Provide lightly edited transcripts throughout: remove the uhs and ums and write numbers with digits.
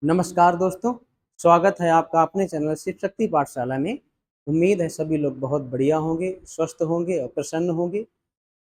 नमस्कार दोस्तों, स्वागत है आपका अपने चैनल शिव शक्ति पाठशाला में। उम्मीद है सभी लोग बहुत बढ़िया होंगे, स्वस्थ होंगे और प्रसन्न होंगे।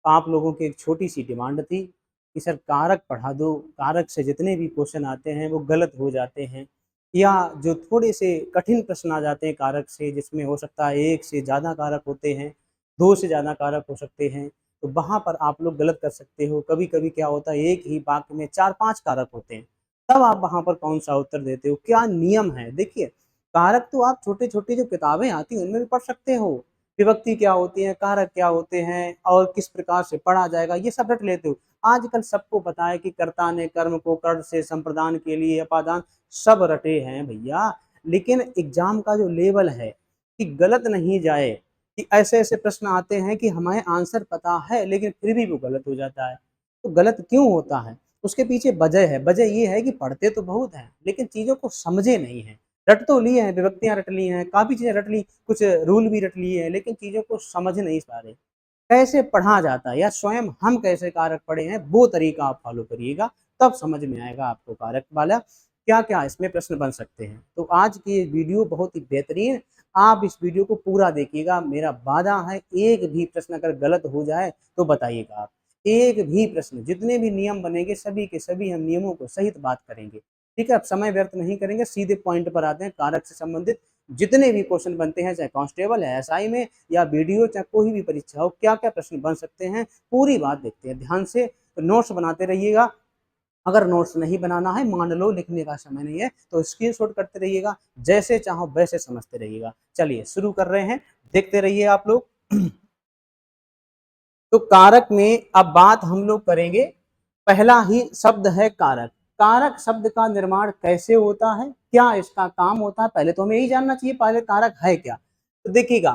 आप लोगों की एक छोटी-सी डिमांड थी कि सर कारक पढ़ा दो, कारक से जितने भी क्वेश्चन आते हैं वो गलत हो जाते हैं या जो थोड़े से कठिन प्रश्न आ जाते हैं कारक से जिसमें हो सकता है 1 से ज़्यादा कारक होते हैं, 2 से ज़्यादा कारक हो सकते हैं, तो वहाँ पर आप लोग गलत कर सकते हो। कभी-कभी क्या होता है एक ही वाक्य में 4-5 कारक होते हैं, तब आप वहाँ पर कौन-सा उत्तर देते हो? क्या नियम है? देखिए, कारक तो आप छोटे-छोटे जो किताबें आती हैं उनमें भी पढ़ सकते हो। विभक्ति क्या होती है, कारक क्या होते हैं और किस प्रकार से पढ़ा जाएगा, ये सब रट लेते हो। आजकल सबको पता है कि कर्ता ने कर्म को कर से संप्रदान के लिए अपादान सब रटे हैं भैया। लेकिन एग्ज़ाम का जो लेवल है कि गलत नहीं जाए, कि ऐसे-ऐसे प्रश्न आते हैं कि हमें आंसर पता है लेकिन फिर भी वो गलत हो जाता है। तो गलत क्यों होता है? उसके पीछे वजह है। वजह ये है कि पढ़ते तो बहुत हैं, लेकिन चीज़ों को समझे नहीं हैं। रट तो लिए हैं, विभक्तियाँ रट ली हैं, काफ़ी चीज़ें रट ली, कुछ रूल भी रट लिए हैं, लेकिन चीज़ों को समझ नहीं पा रहे। कैसे पढ़ा जाता है या स्वयं हम कैसे कारक पढ़े हैं, वो तरीका आप फ़ॉलो करिएगा, तब समझ में आएगा आपको कारक वाला क्या-क्या इसमें प्रश्न बन सकते हैं। तो आज की ये वीडियो बहुत ही बेहतरीन, आप इस वीडियो को पूरा देखिएगा। मेरा वादा है एक भी प्रश्न अगर गलत हो जाए तो बताइएगा आप। एक भी प्रश्न, जितने भी नियम बनेंगे सभी के सभी हम नियमों को सहित बात करेंगे। ठीक है? अब समय व्यर्थ नहीं करेंगे, सीधे पॉइंट पर आते हैं। कारक से संबंधित जितने भी क्वेश्चन बनते हैं, चाहे कांस्टेबल है, एसआई में या बीडीओ, चाहे कोई भी परीक्षा हो, क्या-क्या प्रश्न बन सकते हैं, पूरी बात देखते हैं ध्यान से। तो नोट्स बनाते रहिएगा। अगर नोट्स नहीं बनाना है, मान लो लिखने का समय नहीं है, तो स्क्रीनशॉट करते रहिएगा, जैसे चाहो वैसे समझते रहिएगा। चलिए शुरू कर रहे हैं, देखते रहिए आप लोग। तो कारक में अब बात हम लोग करेंगे, पहला ही शब्द है कारक। कारक शब्द का निर्माण कैसे होता है, क्या इसका काम होता है, पहले तो हमें यही जानना चाहिए पहले कारक है क्या। तो देखिएगा,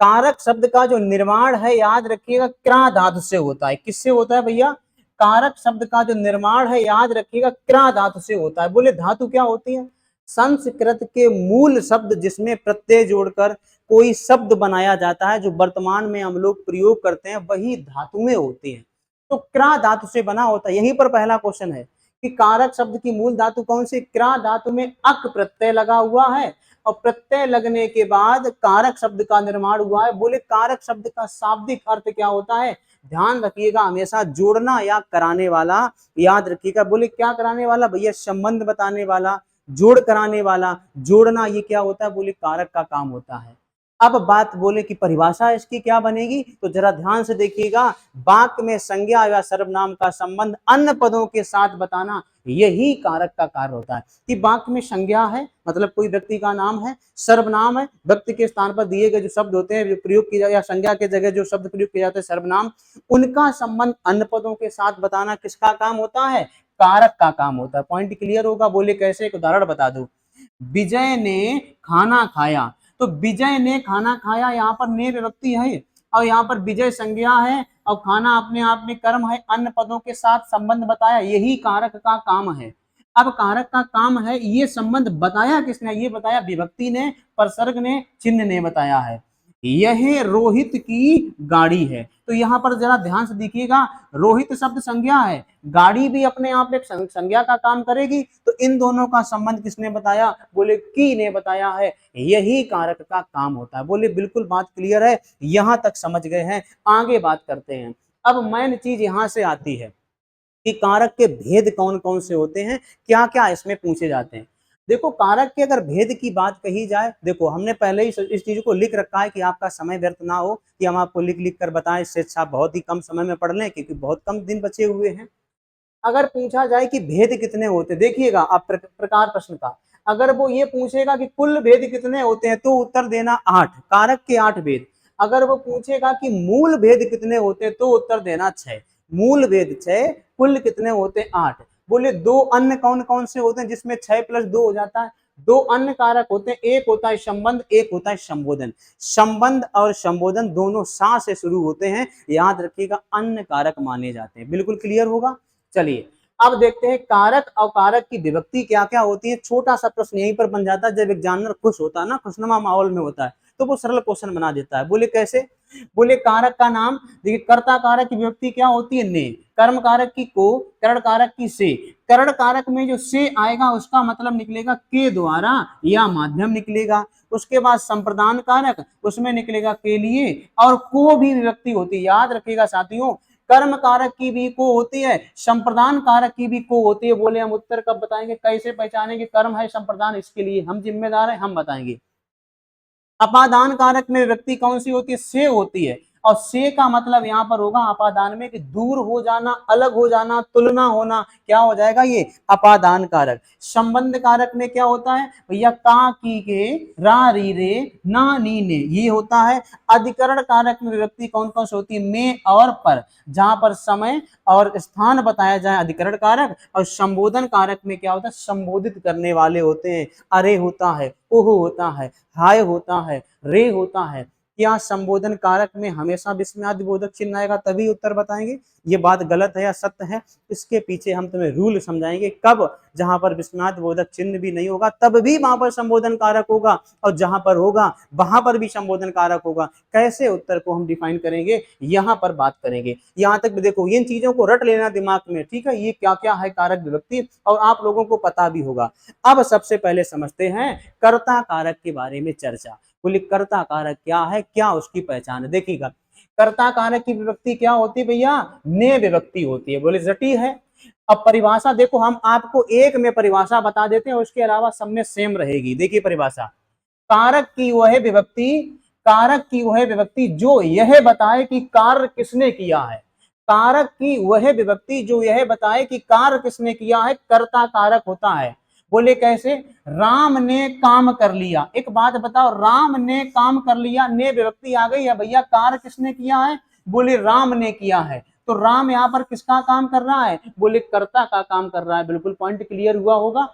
कारक शब्द का जो निर्माण है याद रखिएगा क्रा धातु से होता है। किससे होता है भैया? कारक शब्द का जो निर्माण है याद रखिएगा क्रा धातु से होता है। बोले धातु क्या होती है? संस्कृत के मूल शब्द जिसमें प्रत्यय जोड़कर कोई शब्द बनाया जाता है, जो वर्तमान में हम लोग प्रयोग करते हैं, वही धातुएं होती हैं। तो क्रा धातु से बना होता है। यहीं पर पहला क्वेश्चन है कि कारक शब्द की मूल धातु कौन सी? क्रा धातु में अक प्रत्यय लगा हुआ है और प्रत्यय लगने के बाद कारक शब्द का निर्माण हुआ है। बोले कारक शब्द का शाब्दिक अर्थ क्या होता है? ध्यान रखिएगा, हमेशा जोड़ना या कराने वाला याद रखिएगा। बोले क्या कराने वाला भैया? संबंध बताने वाला, जोड़ कराने वाला। जोड़ना ये क्या होता है? बोले कारक का काम होता है। अब बात बोले कि परिभाषा इसकी क्या बनेगी, तो जरा ध्यान से देखिएगा। वाक्य में संज्ञा या सर्वनाम का संबंध अन्य पदों के साथ बताना, यही कारक का कार्य होता है। कि वाक्य में संज्ञा है, मतलब कोई व्यक्ति का नाम है, सर्वनाम है, व्यक्ति के स्थान पर दिए गए जो शब्द होते हैं, जो प्रयोग किया जाए, या संज्ञा के जगह जो शब्द प्रयोग किए जाते हैं सर्वनाम, उनका संबंध अन्य पदों के साथ बताना किसका काम होता है? कारक का काम होता है। पॉइंट क्लियर होगा? बोले कैसे? एक उदाहरण बता दो। विजय ने खाना खाया, तो विजय ने खाना खाया, यहाँ पर ने विभक्ति है और यहाँ पर विजय संज्ञा है और खाना अपने आप में कर्म है, अन्य पदों के साथ संबंध बताया, यही कारक का काम है। अब कारक का काम है, ये संबंध बताया किसने? ये बताया विभक्ति ने, प्रसर्ग ने, चिन्ह ने बताया है। यह रोहित की गाड़ी है, तो यहाँ पर जरा ध्यान से देखिएगा, रोहित शब्द संज्ञा है, गाड़ी भी अपने आप एक संज्ञा का काम करेगी, तो इन दोनों का संबंध किसने बताया? बोले की ने बताया है। यही कारक का काम होता है। बोले बिल्कुल बात क्लियर है, यहां तक समझ गए हैं। आगे बात करते हैं। अब मेन चीज यहां से आती है कि कारक के भेद कौन कौन से होते हैं, क्या क्या इसमें पूछे जाते हैं। देखो, कारक के अगर भेद की बात कही जाए, देखो हमने पहले ही इस चीज को लिख रखा है कि आपका समय व्यर्थ ना हो, कि हम आपको लिख लिख कर बताएं, इससे अच्छा बहुत ही कम समय में पढ़ लें, क्योंकि बहुत कम दिन बचे हुए हैं। अगर पूछा जाए कि भेद कितने होते, देखिएगा आप प्रकार प्रश्न का, अगर वो ये पूछेगा कि कुल भेद कितने होते हैं, तो उत्तर देना 8, कारक के 8 भेद। अगर वो पूछेगा कि मूल भेद कितने होते हैं, तो उत्तर देना 6। मूल भेद 6, कुल कितने होते हैं? 8। बोले दो अन्य कौन कौन से होते हैं जिसमें 6 + 2 हो जाता है? दो अन्य कारक होते हैं, एक होता है संबंध, एक होता है संबोधन। संबंध और संबोधन दोनों सा से शुरू होते हैं, याद रखिएगा, अन्य कारक माने जाते हैं। बिल्कुल क्लियर होगा? चलिए अब देखते हैं कारक और कारक की विभक्ति क्या क्या होती है। छोटा सा प्रश्न यहीं पर बन जाता है, जब एग्जामिनर खुश होता है ना, खुशनुमा माहौल में होता है, तो वो सरल क्वेश्चन बना देता है। बोले कैसे? बोले कारक का नाम, देखिए कर्ता कारक की विभक्ति क्या होती है ने, कर्म कारक की को, करण कारक की से। करण कारक में जो से आएगा उसका मतलब निकलेगा के द्वारा या माध्यम निकलेगा। उसके बाद संप्रदान कारक, उसमें निकलेगा के लिए, और को भी विभक्ति होती है, याद रखिएगा साथियों। कर्म कारक की भी को होती है, संप्रदान कारक की भी को होती है। बोले हम उत्तर कब बताएंगे, कैसे पहचानेंगे कर्म है संप्रदान, इसके लिए हम जिम्मेदार हैं, हम बताएंगे। अपादान कारक में विभक्ति कौन सी होती है, से होती है, और से का मतलब यहां पर होगा अपादान में कि दूर हो जाना, अलग हो जाना, तुलना होना, क्या हो जाएगा ये अपादान कारक। संबंध कारक में क्या होता है भैया, का की के, रा री रे, ना नी ने, ये होता है। अधिकरण कारक में विभक्ति कौन कौन सी होती है, में और पर, जहां पर समय और स्थान बताया जाए अधिकरण कारक। और संबोधन कारक में क्या होता है, संबोधित करने वाले होते हैं, अरे होता है, ओहो होता है, हाय होता है, रे होता है। क्या संबोधन कारक में हमेशा विस्मयादि बोधक चिन्ह आएगा तभी उत्तर बताएंगे, ये बात गलत है या सत्य है, इसके पीछे हम तुम्हें रूल समझाएंगे। कब, जहां पर विस्मयादि बोधक चिन्ह भी नहीं होगा तब भी वहां पर संबोधन कारक होगा, और जहां पर होगा वहां पर भी संबोधन कारक होगा। कैसे उत्तर को हम डिफाइन करेंगे, यहां पर बात करेंगे। यहां तक भी देखो, इन चीजों को रट लेना दिमाग में, ठीक है, ये क्या क्या है कारक विभक्ति, और आप लोगों को पता भी होगा। अब सबसे पहले समझते हैं कर्ता कारक के बारे में चर्चा। बोले कर्ता कारक क्या है, क्या उसकी पहचान है, देखिएगा। कर्ता कारक की विभक्ति क्या होती है भैया, ने विभक्ति होती है। बोले जटिल है। अब परिभाषा देखो, हम आपको एक में परिभाषा बता देते हैं, उसके अलावा सब में सेम रहेगी। देखिए परिभाषा, कारक की वह विभक्ति, कारक की वह विभक्ति जो यह बताए कि कार्य किसने किया है। कारक की वह विभक्ति जो यह बताए कि कार्य किसने किया है, कर्ता कारक होता है। बोले कैसे, राम ने काम कर लिया। एक बात बताओ, राम ने काम कर लिया, ने विभक्ति आ गई है भैया, कार्य किसने किया है, बोले राम ने किया है। तो राम यहाँ पर किसका काम कर रहा है, बोले कर्ता का काम कर रहा है। बिल्कुल पॉइंट क्लियर हुआ होगा।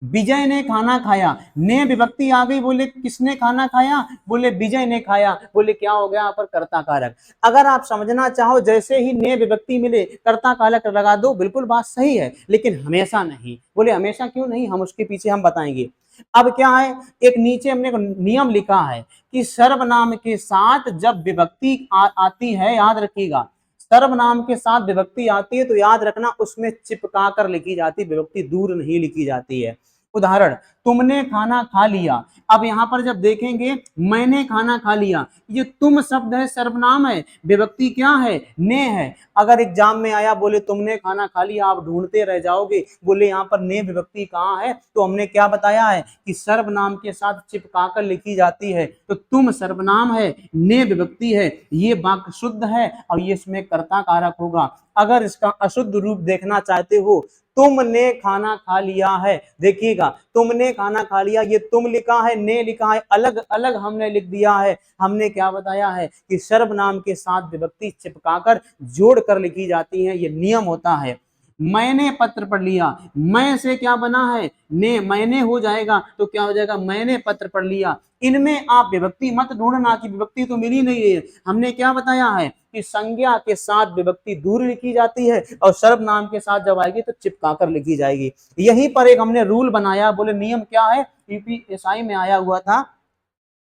विजय ने खाना खाया, ने विभक्ति आ गई, बोले किसने खाना खाया, बोले विजय ने खाया। बोले क्या हो गया यहाँ पर कर्ता कारक। अगर आप समझना चाहो, जैसे ही ने विभक्ति मिले कर्ता कारक लगा दो, बिल्कुल बात सही है, लेकिन हमेशा नहीं। बोले हमेशा क्यों नहीं, हम उसके पीछे हम बताएंगे। अब क्या है, एक नीचे हमने नियम लिखा है कि सर्वनाम के साथ जब विभक्ति आती है, याद रखिएगा, सर्वनाम के साथ विभक्ति आती है तो याद रखना उसमें चिपका कर लिखी जाती, विभक्ति दूर नहीं लिखी जाती है। उदाहरण, तुमने खाना खा लिया। अब यहां पर जब देखेंगे, मैंने खाना खा लिया, ये तुम शब्द है, सर्वनाम है, विभक्ति क्या है, ने है। अगर एग्जाम में आया बोले तुमने खाना खा लिया, आप ढूंढते रह जाओगे, बोले यहाँ पर ने विभक्ति कहाँ है, तो हमने क्या बताया है कि सर्वनाम के साथ चिपकाकर लिखी जाती है। तो तुम सर्वनाम है, ने विभक्ति है, ये वाक्य शुद्ध है, और ये इसमें कर्ता कारक होगा। अगर इसका अशुद्ध रूप देखना चाहते हो, तुमने खाना खा लिया है, देखिएगा, तुमने खाना खा लिया, ये तुम लिखा है, ने लिखा है, अलग अलग हमने लिख दिया है। हमने क्या बताया है कि सर्वनाम के साथ विभक्ति चिपकाकर जोड़कर लिखी जाती है, ये नियम होता है। मैंने पत्र पढ़ लिया, मैं से क्या बना है, ने, मैंने हो जाएगा तो क्या हो जाएगा, मैंने पत्र पढ़ लिया। इनमें आप विभक्ति मत ढूंढना कि विभक्ति तो मिली नहीं है। हमने क्या बताया है कि संज्ञा के साथ विभक्ति दूर लिखी जाती है, और सर्वनाम के साथ जब आएगी तो चिपका कर लिखी जाएगी। यहीं पर एक हमने रूल बनाया। बोले नियम क्या है, यूपीएसआई में आया हुआ था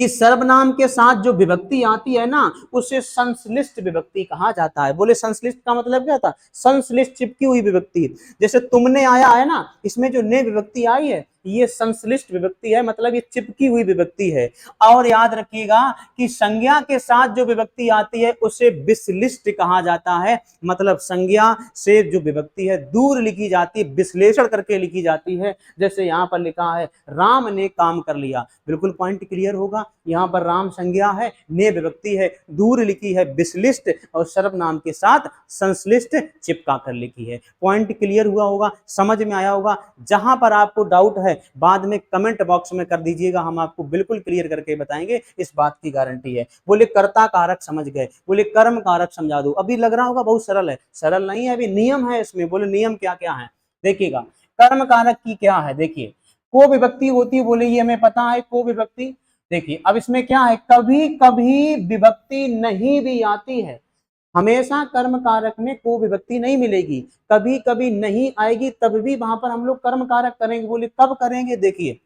कि सर्वनाम के साथ जो विभक्ति आती है ना, उसे संश्लिष्ट विभक्ति कहा जाता है। बोले संश्लिष्ट का मतलब क्या था, संश्लिष्ट चिपकी हुई विभक्ति। जैसे तुमने आया है ना, इसमें जो ने विभक्ति आई है, ये संश्लिष्ट विभक्ति है, मतलब ये चिपकी हुई विभक्ति है। और याद रखिएगा कि संज्ञा के साथ जो विभक्ति आती है उसे विश्लिष्ट कहा जाता है, मतलब संज्ञा से जो विभक्ति है दूर लिखी जाती है, विश्लेषण करके लिखी जाती है। जैसे यहाँ पर लिखा है राम ने काम कर लिया, बिल्कुल पॉइंट क्लियर होगा। यहाँ पर राम संज्ञा है, ने विभक्ति है, दूर लिखी है विश्लिष्ट, और सर्वनाम के साथ संश्लिष्ट चिपका कर लिखी है। पॉइंट क्लियर हुआ होगा, समझ में आया होगा। जहां पर आपको डाउट है बाद में कमेंट बॉक्स में कर दीजिएगा, हम आपको बिल्कुल क्लियर करके बताएंगे, इस बात की गारंटी है। बोले कर्ता कारक समझ गए, बोले कर्म कारक समझा दो। अभी लग रहा होगा बहुत सरल है, सरल नहीं है, अभी नियम है इसमें। बोले नियम क्या क्या है, देखिएगा। कर्म कारक की क्या है, देखिए, को विभक्ति होती है, बोले ये हमें पता है, को विभक्ति। देखिए अब इसमें क्या है, कभी कभी विभक्ति नहीं भी आती है, हमेशा कर्म कारक में को विभक्ति नहीं मिलेगी, कभी कभी नहीं आएगी, तब भी वहां पर हम लोग कर्म कारक करेंगे। बोले कब करेंगे, देखिए,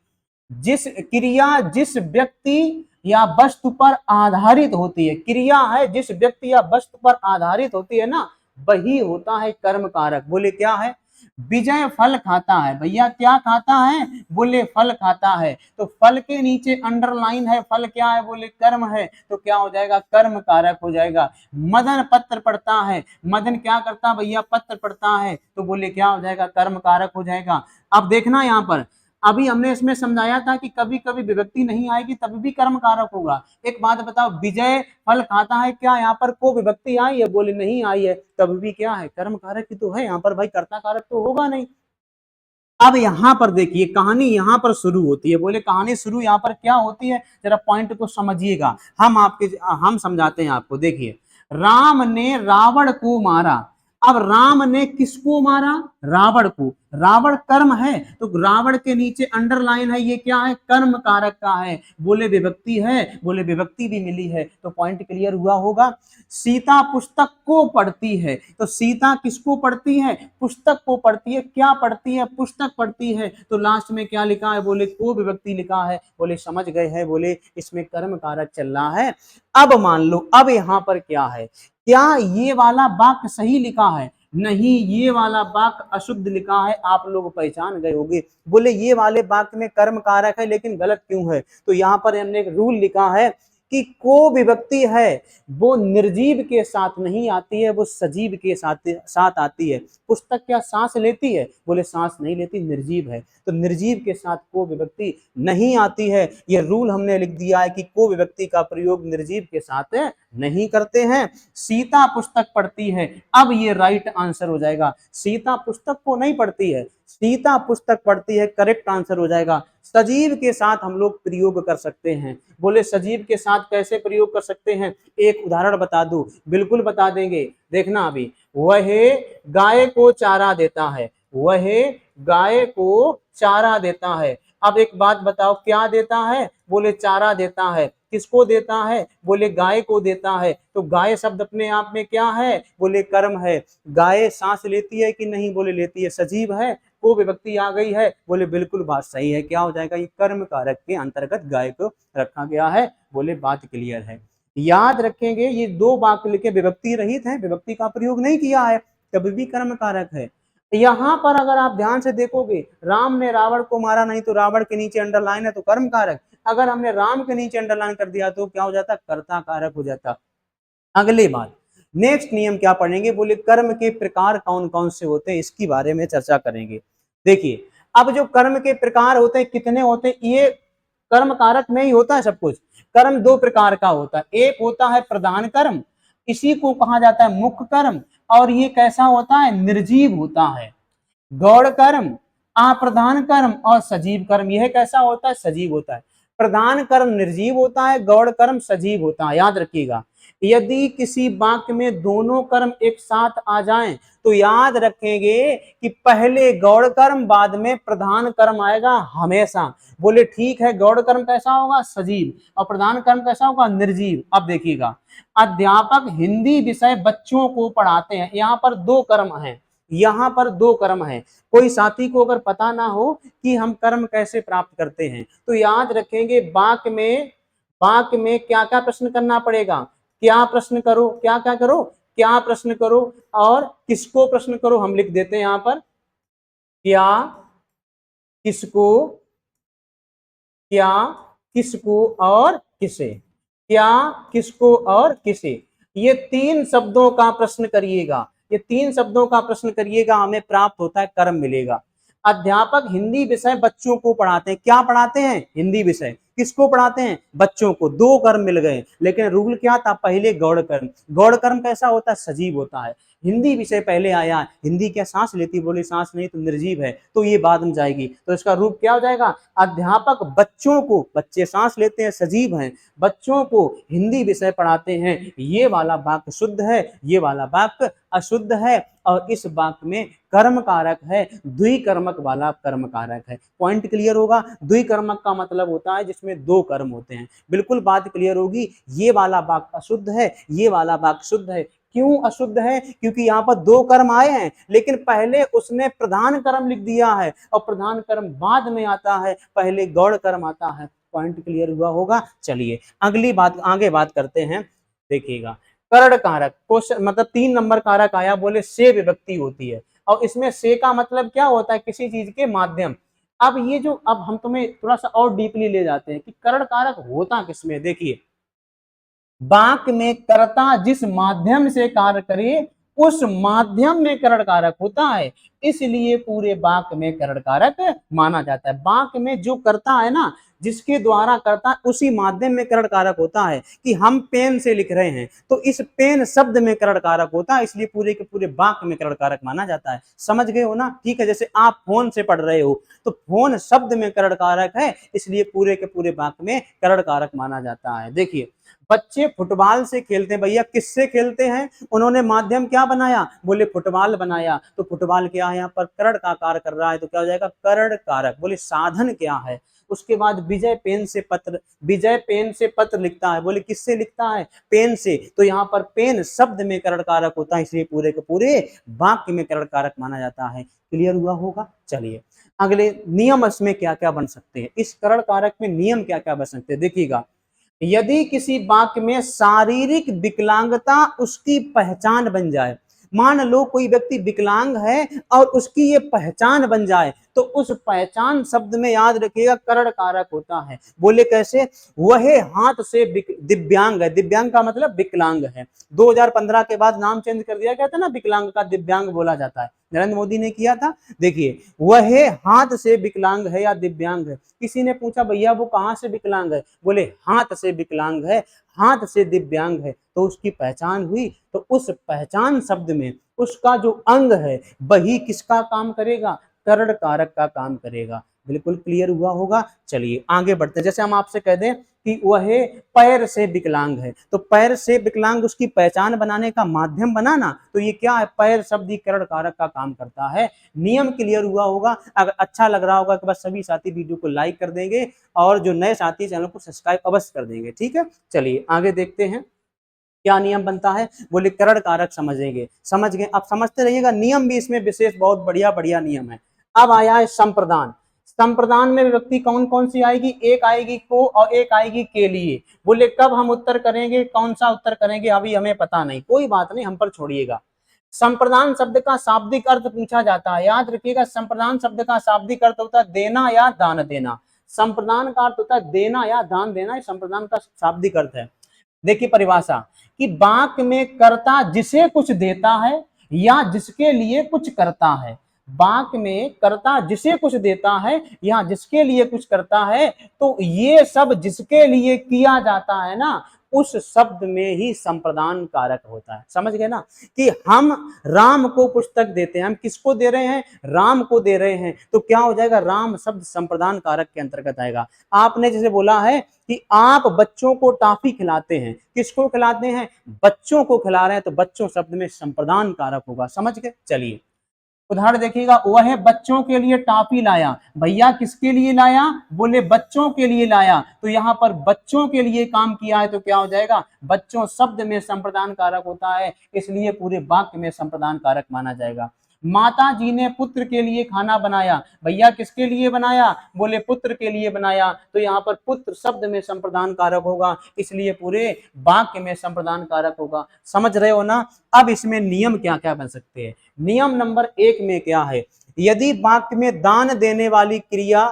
जिस क्रिया जिस व्यक्ति या वस्तु पर आधारित होती है, क्रिया है जिस व्यक्ति या वस्तु पर आधारित होती है ना, वही होता है कर्म कारक। बोले क्या है? विजय फल खाता है। भैया क्या खाता है? बोले फल खाता है। तो फल के नीचे अंडरलाइन है, फल क्या है? बोले कर्म है। तो क्या हो जाएगा? कर्म कारक हो जाएगा। मदन पत्र पढ़ता है, मदन क्या करता है भैया? पत्र पढ़ता है। तो बोले क्या हो जाएगा? कर्म कारक हो जाएगा। अब देखना यहाँ पर, अभी हमने इसमें समझाया था कि कभी कभी विभक्ति नहीं आएगी तभी भी कर्म कारक होगा। एक बात बताओ, विजय फल खाता है, क्या यहाँ पर को विभक्ति आई है? बोले नहीं आई है, तब भी क्या है? कर्म कारक ही तो है यहाँ पर भाई, कर्ता कारक तो होगा नहीं। अब यहाँ पर देखिए, कहानी यहाँ पर शुरू होती है। बोले कहानी शुरू यहाँ पर क्या होती है? जरा पॉइंट को समझिएगा, हम समझाते हैं आपको। देखिए, राम ने रावण को मारा। अब राम ने किसको मारा? रावण को। रावण कर्म है, तो रावण के नीचे अंडरलाइन है, ये क्या है? कर्म कारक का है। बोले विभक्ति है, बोले विभक्ति भी मिली है, तो पॉइंट क्लियर हुआ होगा। सीता पुस्तक को पढ़ती है, तो सीता किसको पढ़ती है? पुस्तक को पढ़ती है। क्या पढ़ती है? पुस्तक पढ़ती है। तो लास्ट में क्या लिखा है? बोले को विभक्ति लिखा है। बोले समझ गए हैं, बोले इसमें कर्म कारक चल रहा है। अब मान लो, अब यहां पर क्या है? क्या ये वाला वाक्य सही लिखा है? नहीं, ये वाला वाक्य अशुद्ध लिखा है। आप लोग पहचान गए होंगे। बोले ये वाले वाक्य में कर्म कारक है, लेकिन गलत क्यों है? तो यहाँ पर हमने एक रूल लिखा है कि को विभक्ति है वो निर्जीव के साथ नहीं आती है, वो सजीव के साथ आती है। पुस्तक क्या सांस लेती है? बोले सांस नहीं लेती, निर्जीव है। तो निर्जीव के साथ को विभक्ति नहीं आती है। ये रूल हमने लिख दिया है कि को विभक्ति का प्रयोग निर्जीव के साथ नहीं करते हैं। सीता पुस्तक पढ़ती है, अब ये राइट आंसर हो जाएगा। सीता पुस्तक को नहीं पढ़ती है, सीता पुस्तक पढ़ती है, करेक्ट आंसर हो जाएगा। सजीव के साथ हम लोग प्रयोग कर सकते हैं। बोले सजीव के साथ कैसे प्रयोग कर सकते हैं? एक उदाहरण बता दूं? बिल्कुल बता देंगे, देखना अभी। वह गाय को चारा देता है, वह गाय को चारा देता है। अब एक बात बताओ, क्या देता है? बोले चारा देता है। किसको देता है? बोले गाय को देता है। तो गाय शब्द अपने आप में क्या है? बोले कर्म है। गाय सांस लेती है कि नहीं? बोले लेती है, सजीव है। को विभक्ति आ गई है। बोले बिल्कुल बात सही है। क्या हो जाएगा? ये कर्म कारक के अंतर्गत गाय को रखा गया है। बोले बात क्लियर है। याद रखेंगे, ये दो वाक्य लिखे विभक्ति रहित है, विभक्ति का प्रयोग नहीं किया है, तभी भी कर्म कारक है। यहाँ पर अगर आप ध्यान से देखोगे, राम ने रावण को मारा, नहीं तो रावण के नीचे अंडरलाइन है तो कर्म कारक। अगर हमने राम के नीचे अंडरलाइन कर दिया तो क्या हो जाता? कर्ता कारक हो जाता। अगली बात, नेक्स्ट नियम क्या पढ़ेंगे? बोले कर्म के प्रकार कौन कौन से होते हैं, इसके बारे में चर्चा करेंगे। देखिए, अब जो कर्म के प्रकार होते हैं कितने होते हैं? ये कर्म कारक में ही होता है सब कुछ। कर्म दो प्रकार का होता है, एक होता है प्रधान कर्म, इसी को कहा जाता है मुख्य कर्म। और ये कैसा होता है? निर्जीव होता है। गौड़ कर्म, अप्रधान कर्म और सजीव कर्म, यह कैसा होता है? सजीव होता है। प्रधान कर्म निर्जीव होता है, गौड़ कर्म सजीव होता है। याद रखिएगा, यदि किसी वाक्य में दोनों कर्म एक साथ आ जाएं तो याद रखेंगे कि पहले गौड़ कर्म बाद में प्रधान कर्म आएगा हमेशा। बोले ठीक है, गौड़ कर्म कैसा होगा? सजीव। और प्रधान कर्म कैसा होगा? निर्जीव। अब देखिएगा, अध्यापक हिंदी विषय बच्चों को पढ़ाते हैं। यहाँ पर दो कर्म हैं, यहाँ पर दो कर्म है। कोई साथी को अगर पता ना हो कि हम कर्म कैसे प्राप्त करते हैं, तो याद रखेंगे वाक्य में क्या क्या प्रश्न करना पड़ेगा? क्या प्रश्न करो, क्या क्या करो, क्या प्रश्न करो और किसको प्रश्न करो। हम लिख देते हैं यहाँ पर, क्या किसको, क्या किसको और किसे, क्या किसको और किसे। ये तीन शब्दों का प्रश्न करिएगा, ये तीन शब्दों का प्रश्न करिएगा, हमें प्राप्त होता है, कर्म मिलेगा। अध्यापक हिंदी विषय बच्चों को पढ़ाते हैं। क्या पढ़ाते हैं? हिंदी विषय। किसको पढ़ाते हैं? बच्चों को। दो कर्म मिल गए, लेकिन रूल क्या था? पहले गौड़ कर्म। गौड़ कर्म कैसा होता है? सजीव होता है। हिंदी विषय पहले आया। हिंदी क्या सांस लेती? बोले सांस नहीं, तो निर्जीव है, तो ये बाद में जाएगी। तो इसका रूप क्या हो जाएगा? अध्यापक बच्चों को, बच्चे सांस लेते हैं, सजीव हैं, बच्चों को हिंदी विषय पढ़ाते हैं। ये वाला वाक्य शुद्ध है, ये वाला वाक्य अशुद्ध है। और इस वाक्य में कर्म कारक है, द्विकर्मक वाला कर्म कारक है। पॉइंट क्लियर होगा? द्विकर्मक का मतलब होता है जिसमें दो कर्म होते हैं। बिल्कुल बात क्लियर होगी। ये वाला वाक्य अशुद्ध है, ये वाला वाक्य शुद्ध है। क्यों अशुद्ध है? क्योंकि यहाँ पर दो कर्म आए हैं, लेकिन पहले उसने प्रधान कर्म लिख दिया है और प्रधान कर्म बाद में आता है, पहले गौड़ कर्म आता है। पॉइंट क्लियर हुआ होगा। चलिए अगली बात, आगे बात करते हैं। देखिएगा करण कारक, क्वेश्चन मतलब 3 नंबर कारक आया, बोले से विभक्ति होती है, और इसमें से का मतलब क्या होता है, किसी चीज के माध्यम। अब ये जो, अब हम तुम्हें थोड़ा सा और डीपली ले जाते हैं कि करण कारक होता किसमें। देखिए वाक्य में कर्ता जिस माध्यम से कार्य करे उस माध्यम में करण कारक होता है, इसलिए पूरे वाक्य में करण कारक माना जाता है। वाक्य में जो कर्ता है ना, जिसके द्वारा करता, उसी माध्यम में करण कारक होता है। कि हम पेन से लिख रहे हैं तो इस पेन शब्द में करण कारक होता है, इसलिए पूरे के पूरे वाक्य में करण कारक माना जाता है। समझ गए हो ना? ठीक है, जैसे आप फोन से पढ़ रहे हो तो फोन शब्द में करण कारक है, इसलिए पूरे के पूरे वाक्य में करण कारक माना जाता है। देखिए बच्चे फुटबॉल से खेलते हैं, भैया किससे खेलते हैं, उन्होंने माध्यम क्या बनाया, बोले फुटबॉल बनाया, तो फुटबॉल क्या है, यहाँ पर करण का कार्य कर रहा है, तो क्या हो जाएगा करण कारक। बोले साधन क्या है, उसके बाद विजय पेन से पत्र, विजय पेन से पत्र लिखता है, बोले किससे लिखता है, पेन से, तो यहाँ पर पेन शब्द में करण कारक होता है, इसलिए पूरे के पूरे वाक्य में करण कारक माना जाता है। क्लियर हुआ होगा। चलिए अगले नियम इसमें क्या क्या बन सकते हैं, इस करण कारक में नियम क्या क्या बन सकते हैं। देखिएगा यदि किसी वाक्य में शारीरिक विकलांगता उसकी पहचान बन जाए, मान लो कोई व्यक्ति विकलांग है और उसकी ये पहचान बन जाए, तो उस पहचान शब्द में याद रखिएगा करण कारक होता है। बोले कैसे, वह हाथ से दिव्यांग है, दिव्यांग का मतलब विकलांग है। 2015 के बाद नाम चेंज कर दिया गया था ना, विकलांग का दिव्यांग बोला जाता है, नरेंद्र मोदी ने किया था। देखिए वह हाथ से विकलांग है या दिव्यांग है। किसी ने पूछा भैया वो कहाँ से विकलांग है, बोले हाथ से विकलांग है, हाथ से दिव्यांग है, तो उसकी पहचान हुई, तो उस पहचान शब्द में उसका जो अंग है वही किसका काम करेगा, करण कारक का काम करेगा। बिल्कुल क्लियर हुआ होगा। चलिए आगे बढ़ते हैं। जैसे हम आपसे कह दें कि वह पैर से विकलांग है, तो पैर से विकलांग उसकी पहचान बनाने का माध्यम बना ना, तो ये क्या है, पैर शब्द करण कारक का काम करता है। नियम क्लियर हुआ होगा। अगर अच्छा लग रहा होगा तो बस सभी साथी वीडियो को लाइक कर देंगे, और जो नए साथी चैनल को सब्सक्राइब अवश्य कर देंगे। ठीक है, चलिए आगे देखते हैं क्या नियम बनता है। बोले करण कारक समझेंगे, समझ गए, अब समझते रहिएगा। नियम भी इसमें विशेष बहुत बढ़िया बढ़िया नियम है। अब आया है संप्रदान। संप्रदान में विभक्ति कौन कौन सी आएगी, एक आएगी को और एक आएगी के लिए। बोले कब हम उत्तर करेंगे, कौन सा उत्तर करेंगे अभी हमें पता नहीं, कोई बात नहीं, हम पर छोड़िएगा। संप्रदान शब्द का शाब्दिक अर्थ पूछा जाता है, याद रखिएगा। संप्रदान शब्द का शाब्दिक अर्थ होता है देना या दान देना। संप्रदान का अर्थ होता है देना या दान देना, संप्रदान का शाब्दिक अर्थ है। देखिए परिभाषा, कि वाक्य में कर्ता जिसे कुछ देता है या जिसके लिए कुछ करता है। वाक्य में कर्ता जिसे कुछ देता है या जिसके लिए कुछ करता है, तो ये सब जिसके लिए किया जाता है ना, उस शब्द में ही संप्रदान कारक होता है। समझ गए ना, कि हम राम को पुस्तक देते हैं, हम किसको दे रहे हैं, राम को दे रहे हैं, तो क्या हो जाएगा, राम शब्द संप्रदान कारक के अंतर्गत आएगा। आपने जैसे बोला है कि आप बच्चों को टॉफी खिलाते हैं, किसको खिलाते हैं, बच्चों को खिला रहे हैं, तो बच्चों शब्द में संप्रदान कारक होगा। समझ गए। चलिए उदाहरण देखिएगा, वह बच्चों के लिए टॉफी लाया, भैया किसके लिए लाया, बोले बच्चों के लिए लाया, तो यहाँ पर बच्चों के लिए काम किया है, तो क्या हो जाएगा, बच्चों शब्द में संप्रदान कारक होता है, इसलिए पूरे वाक्य में संप्रदान कारक माना जाएगा। माता जी ने पुत्र के लिए खाना बनाया, भैया किसके लिए बनाया, बोले पुत्र के लिए बनाया, तो यहाँ पर पुत्र शब्द में संप्रदान कारक होगा, इसलिए पूरे वाक्य में संप्रदान कारक होगा। समझ रहे हो ना। अब इसमें नियम क्या क्या बन सकते हैं। नियम नंबर 1 में क्या है, यदि वाक्य में दान देने वाली क्रिया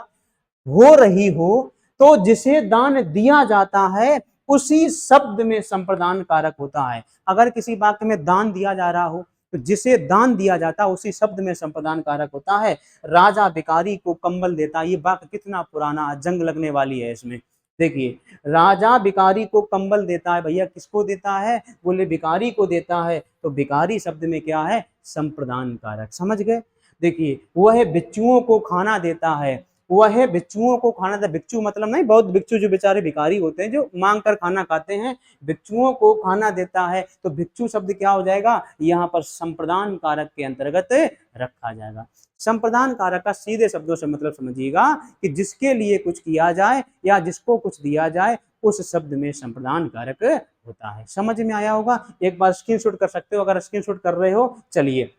हो रही हो, तो जिसे दान दिया जाता है उसी शब्द में संप्रदान कारक होता है। अगर किसी वाक्य में दान दिया जा रहा हो, तो जिसे दान दिया जाता है उसी शब्द में संप्रदान कारक होता है। राजा भिखारी को कंबल देता है, ये वाक्य कितना पुराना, जंग लगने वाली है इसमें। देखिए राजा भिखारी को कंबल देता है, भैया किसको देता है, बोले भिखारी को देता है, तो भिखारी शब्द में क्या है, संप्रदान कारक। समझ गए। देखिए वह बिच्छुओं को खाना देता है, वह बिच्छुओं को खाना देता, भिक्षु मतलब नहीं, बहुत भिक्षु जो बेचारे भिखारी होते हैं जो मांग कर खाना खाते हैं, भिक्षुओं को खाना देता है, तो भिक्षु शब्द क्या हो जाएगा, यहाँ पर संप्रदान कारक के अंतर्गत रखा जाएगा। संप्रदान कारक का सीधे शब्दों से मतलब समझिएगा कि जिसके लिए कुछ किया जाए या जिसको कुछ दिया जाए, उस शब्द में संप्रदान कारक होता है। समझ में आया होगा। एक बार स्क्रीनशॉट कर सकते हो अगर स्क्रीनशॉट कर रहे हो। चलिए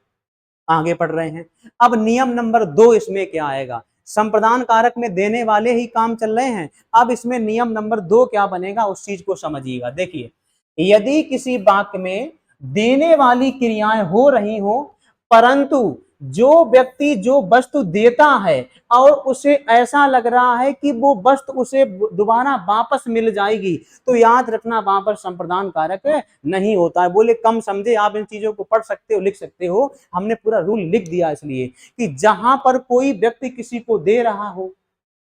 आगे पढ़ रहे हैं। अब नियम नंबर 2 इसमें क्या आएगा, संप्रदान कारक में देने वाले ही काम चल रहे हैं। अब इसमें नियम नंबर 2 क्या बनेगा उस चीज को समझिएगा। देखिए, यदि किसी वाक्य में देने वाली क्रियाएं हो रही हो, परंतु जो व्यक्ति जो वस्तु देता है और उसे ऐसा लग रहा है कि वो वस्तु उसे दोबारा वापस मिल जाएगी, तो याद रखना वहां पर संप्रदान कारक नहीं होता है। बोले कम समझे, आप इन चीजों को पढ़ सकते हो, लिख सकते हो, हमने पूरा रूल लिख दिया इसलिए कि जहां पर कोई व्यक्ति किसी को दे रहा हो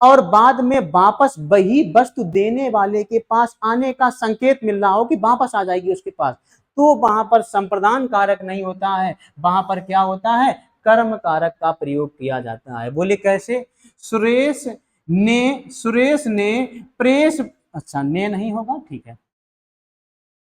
और बाद में वापस वही वस्तु देने वाले के पास आने का संकेत मिल रहा हो कि वापस आ जाएगी उसके पास, तो वहां पर संप्रदान कारक नहीं होता है, वहां पर क्या होता है, कर्म कारक का प्रयोग किया जाता है। बोले कैसे, सुरेश ने प्रेस, अच्छा ने नहीं होगा, ठीक है।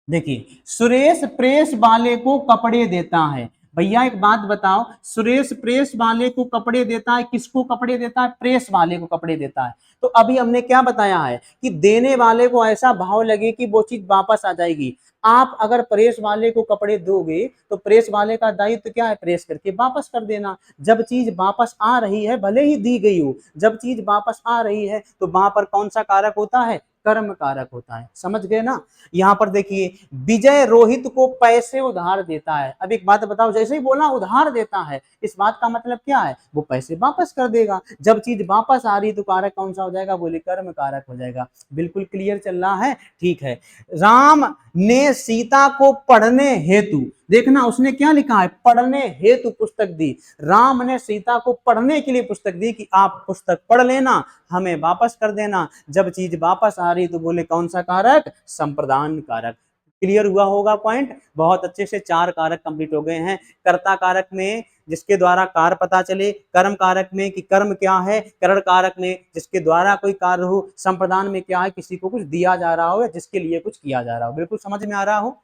देखिए, सुरेश प्रेस वाले को कपड़े देता है। भैया एक बात बताओ, सुरेश प्रेस वाले को कपड़े देता है, किसको कपड़े देता है, प्रेस वाले को कपड़े देता है। तो अभी हमने क्या बताया है कि देने वाले को ऐसा भाव लगे कि वो चीज वापस आ जाएगी। आप अगर प्रेस वाले को कपड़े दोगे तो प्रेस वाले का दायित्व क्या है, प्रेस करके वापस कर देना। जब चीज वापस आ रही है, भले ही दी गई हो, जब चीज वापस आ रही है तो वहां पर कौन सा कारक होता है, कर्म कारक होता है। समझ गए ना। यहाँ पर देखिए, विजय रोहित को पैसे उधार देता है। अब एक बात बताओ, जैसे ही बोला उधार देता है, इस बात का मतलब क्या है, वो पैसे वापस कर देगा। जब चीज वापस आ रही तो कारक कौन सा हो जाएगा, बोले कर्म कारक हो जाएगा। बिल्कुल क्लियर चल रहा है, ठीक है। राम ने सीता को पढ़ने हेतु, देखना उसने क्या लिखा है, पढ़ने हेतु पुस्तक दी। राम ने सीता को पढ़ने के लिए पुस्तक दी कि आप पुस्तक पढ़ लेना, हमें वापस कर देना। जब चीज वापस आ रही तो बोले कौन सा कारक, संप्रदान कारक। क्लियर हुआ होगा पॉइंट, बहुत अच्छे से 4 कारक कंप्लीट हो गए हैं। कर्ता कारक में जिसके द्वारा कार्य पता चले, कर्म कारक में कि कर्म क्या है, करण कारक में जिसके द्वारा कोई कार्य हो, संप्रदान में क्या है, किसी को कुछ दिया जा रहा हो या जिसके लिए कुछ किया जा रहा हो। बिल्कुल समझ में आ रहा हो।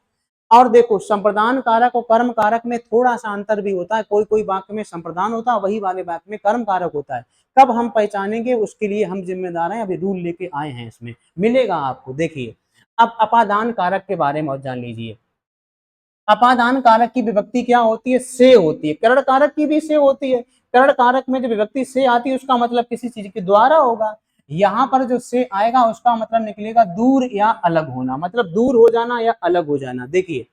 और देखो, संप्रदान कारक और कर्म कारक में थोड़ा सा अंतर भी होता है। कोई कोई वाक्य में संप्रदान होता है, वही वाले वाक्य में कर्म कारक होता है। कब हम पहचानेंगे उसके लिए हम जिम्मेदार हैं, अभी रूल लेके आए हैं, इसमें मिलेगा आपको। देखिए, अब अपादान कारक के बारे में और जान लीजिए। अपादान कारक की विभक्ति क्या होती है, से होती है। करण कारक की भी से होती है। करण कारक में जो विभक्ति से आती है उसका मतलब किसी चीज के द्वारा होगा। यहाँ पर जो से आएगा उसका मतलब निकलेगा दूर या अलग होना, मतलब दूर हो जाना या अलग हो जाना। देखिए,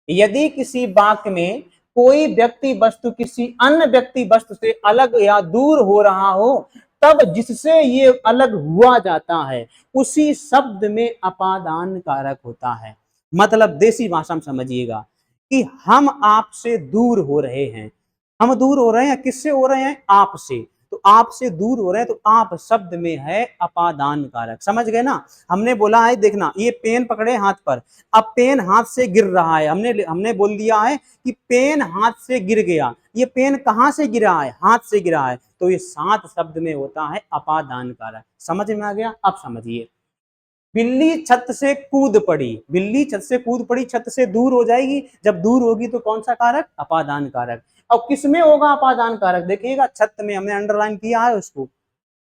यदि किसी वाक्य में कोई व्यक्ति वस्तु किसी अन्य व्यक्ति वस्तु से अलग या दूर हो रहा हो, तब जिससे ये अलग हुआ जाता है उसी शब्द में अपादान कारक होता है। मतलब देसी भाषा में समझिएगा कि हम आपसे दूर हो रहे हैं। हम दूर हो रहे हैं, किससे हो रहे हैं, आपसे। तो आपसे दूर हो रहे हैं तो आप शब्द में है अपादान कारक। समझ गए ना। हमने बोला है, देखना, ये पेन पकड़े हाथ पर, अब पेन हाथ से गिर रहा है, हमने बोल दिया है कि पेन हाथ से गिर गया। ये पेन कहां से गिरा है, हाथ से गिरा है, तो ये सात शब्द में होता है अपादान कारक। समझ में आ गया। अब समझिए, बिल्ली छत से कूद पड़ी, बिल्ली छत से कूद पड़ी, छत से दूर हो जाएगी। जब दूर होगी तो कौन सा कारक, अपादान कारक। अब किसमें होगा अपादान कारक, देखिएगा छत में, हमने अंडरलाइन किया है उसको।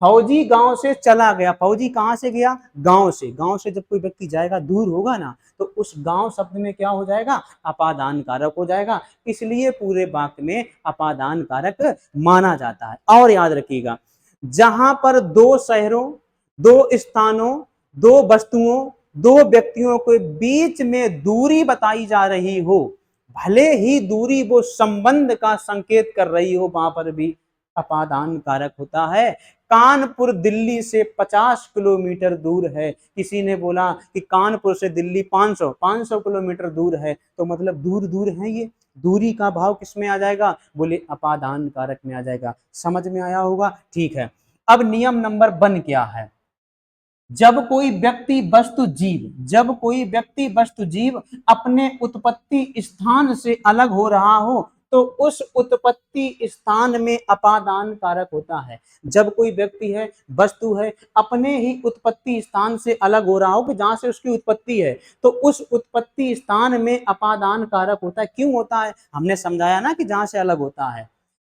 फौजी गांव से चला गया, फौजी कहां से गया, गांव से। गांव से जब कोई व्यक्ति जाएगा, दूर होगा ना, तो उस गांव शब्द में क्या हो जाएगा, अपादान कारक हो जाएगा। इसलिए पूरे वाक्य में अपादान कारक माना जाता है। और याद रखिएगा, जहां पर दो शहरों, दो स्थानों, दो वस्तुओं, दो व्यक्तियों के बीच में दूरी बताई जा रही हो, भले ही दूरी वो संबंध का संकेत कर रही हो, वहां पर भी अपादान कारक होता है। कानपुर दिल्ली से 50 किलोमीटर दूर है। किसी ने बोला कि कानपुर से दिल्ली 500 किलोमीटर दूर है, तो मतलब दूर दूर है। ये दूरी का भाव किस में आ जाएगा, बोले अपादान कारक में आ जाएगा। समझ में आया होगा, ठीक है। अब नियम नंबर 1 क्या है, जब कोई व्यक्ति वस्तु जीव, जब कोई व्यक्ति वस्तु जीव अपने उत्पत्ति स्थान से अलग हो रहा हो, तो उस उत्पत्ति स्थान में अपादान कारक होता है। जब कोई व्यक्ति है, वस्तु है, अपने ही उत्पत्ति स्थान से अलग हो रहा हो, कि जहां से उसकी उत्पत्ति है, तो उस उत्पत्ति स्थान में अपादान कारक होता है। क्यों होता है, हमने समझाया ना कि जहां से अलग होता है।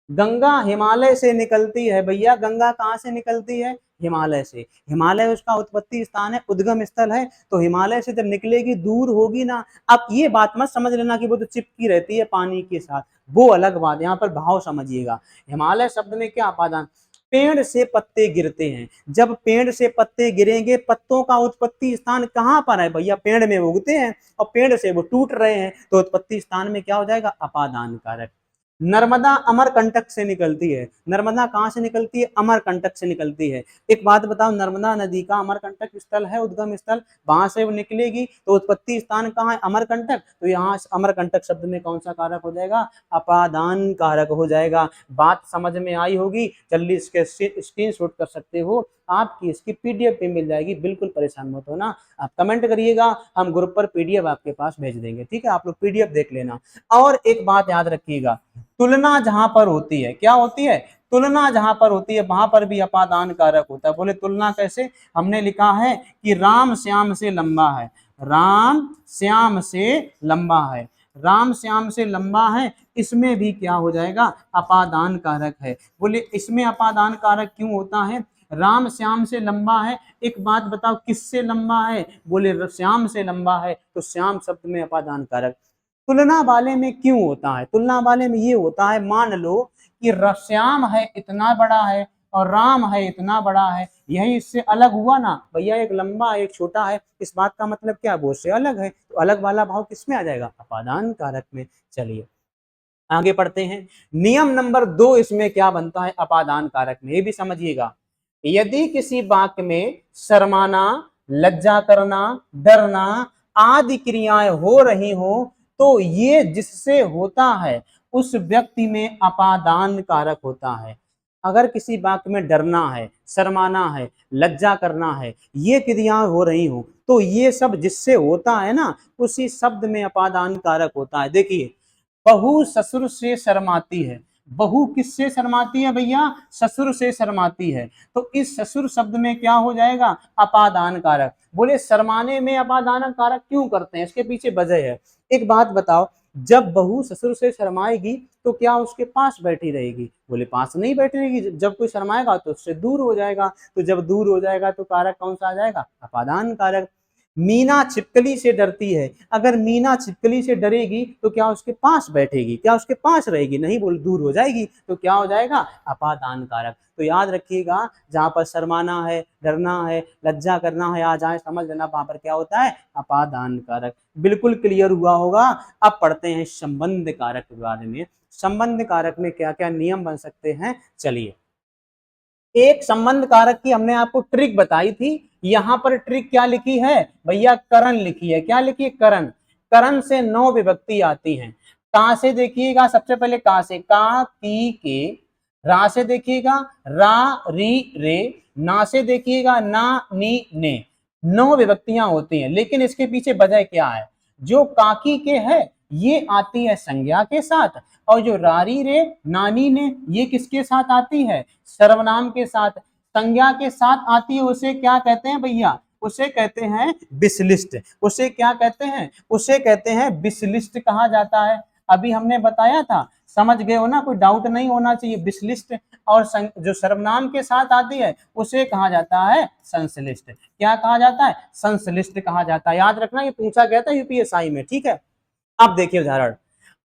गंगा हिमालय से निकलती है, भैया गंगा कहाँ से निकलती है, हिमालय से। हिमालय उसका उत्पत्ति स्थान है, उद्गम स्थल है, तो हिमालय से जब निकलेगी दूर होगी ना। अब ये बात मत समझ लेना कि वो तो चिपकी रहती है पानी के साथ, वो अलग बात। यहाँ पर भाव समझिएगा, हिमालय शब्द में क्या अपादान, पेड़ से पत्ते गिरते हैं। जब पेड़ से पत्ते गिरेंगे, पत्तों का उत्पत्ति स्थान कहाँ पर है भैया? पेड़ में उगते हैं और पेड़ से वो टूट रहे हैं, तो उत्पत्ति स्थान में क्या हो जाएगा? अपादान कारक। नर्मदा अमरकंटक से निकलती है। नर्मदा कहाँ से निकलती है? अमरकंटक से निकलती है। एक बात बताओ, नर्मदा नदी का अमरकंटक स्थल है उद्गम स्थल, वहां से वो निकलेगी तो उत्पत्ति स्थान कहाँ है? अमरकंटक। तो यहाँ अमरकंटक शब्द में कौन सा कारक हो जाएगा? अपादान कारक हो जाएगा। बात समझ में आई होगी, जल्दी इसके स्क्रीनशॉट कर सकते हो, आपकी इसकी पीडीएफ पे मिल जाएगी, बिल्कुल परेशान मत होना। आप कमेंट करिएगा, हम ग्रुप पर पीडीएफ आपके पास भेज देंगे, ठीक है? आप लोग पीडीएफ देख लेना। और एक बात याद रखिएगा, तुलना जहां पर होती है, क्या होती है? तुलना जहां पर होती है वहां पर भी अपादान कारक होता है। बोले तुलना कैसे? हमने लिखा है कि राम श्याम से लंबा है, राम श्याम से लंबा है, राम श्याम से लंबा है, इसमें भी क्या हो जाएगा? अपादान कारक है। बोले इसमें अपादान कारक क्यों होता है? राम श्याम से लंबा है, एक बात बताओ किससे लंबा है? बोले श्याम से लंबा है, तो श्याम शब्द में अपादान कारक। तुलना वाले में क्यों होता है? तुलना वाले में ये होता है, मान लो कि श्याम है इतना बड़ा है और राम है इतना बड़ा है, यही इससे अलग हुआ ना भैया, एक लंबा एक छोटा है, इस बात का मतलब क्या? वो से अलग है, तो अलग वाला भाव किसमें आ जाएगा? अपादान कारक में। चलिए आगे पढ़ते हैं। नियम नंबर 2 इसमें क्या बनता है अपादान कारक में, ये भी समझिएगा। यदि किसी वाक्य में शर्माना, लज्जा करना, डरना आदि क्रियाएं हो रही हो, तो ये जिससे होता है उस व्यक्ति में अपादान कारक होता है। अगर किसी वाक्य में डरना है, शर्माना है, लज्जा करना है, ये क्रियाएं हो रही हो, तो ये सब जिससे होता है ना, उसी शब्द में अपादान कारक होता है। देखिए, बहू ससुर से शर्माती है, बहू किससे शर्माती है भैया? ससुर से शर्माती है, तो इस ससुर शब्द में क्या हो जाएगा? अपादान कारक। बोले शर्माने में अपादान कारक क्यों करते हैं? इसके पीछे वजह है। एक बात बताओ, जब बहू ससुर से शर्माएगी तो क्या उसके पास बैठी रहेगी? बोले पास नहीं बैठी रहेगी, जब कोई शर्माएगा तो उससे दूर हो जाएगा, तो जब दूर हो जाएगा तो कारक कौन सा आ जाएगा? अपादान कारक। मीना छिपकली से डरती है, अगर मीना छिपकली से डरेगी तो क्या उसके पास बैठेगी? क्या उसके पास रहेगी? नहीं, बोल दूर हो जाएगी, तो क्या हो जाएगा? अपादान कारक। तो याद रखिएगा, जहां पर शर्माना है, डरना है, लज्जा करना है, आ जाए समझ लेना वहां पर क्या होता है? अपादान कारक। बिल्कुल क्लियर हुआ होगा। अब पढ़ते हैं संबंध कारक के बारे में। संबंध कारक में क्या क्या नियम बन सकते हैं? चलिए, एक संबंध कारक की हमने आपको ट्रिक बताई थी, यहां पर ट्रिक क्या लिखी है भैया? करण लिखी है। क्या लिखी है? करण। करण से 9 विभक्ति आती हैं। का से देखिएगा, सबसे पहले का से, का की के। रा से देखिएगा, रा री रे। ना से देखिएगा, ना नी ने। 9 विभक्तियां होती हैं, लेकिन इसके पीछे वजह क्या है? जो काकी के है ये आती है संज्ञा के साथ, और जो रारी रे नानी ने ये किसके साथ आती है? सर्वनाम के साथ। संज्ञा के साथ आती है, उसे क्या कहते हैं भैया? उसे कहते हैं विशलिष्ट। उसे क्या कहते हैं? उसे कहते हैं विशलिष्ट कहा जाता है। अभी हमने बताया था, समझ गए हो ना? कोई डाउट नहीं होना चाहिए। विशलिष्ट और जो सर्वनाम के साथ आती है उसे कहा जाता है संश्लिष्ट। क्या कहा जाता है? संश्लिष्ट कहा जाता है। याद रखना, ये पूछा गया था यूपीएसआई में, ठीक है? अब देखिए उदाहरण,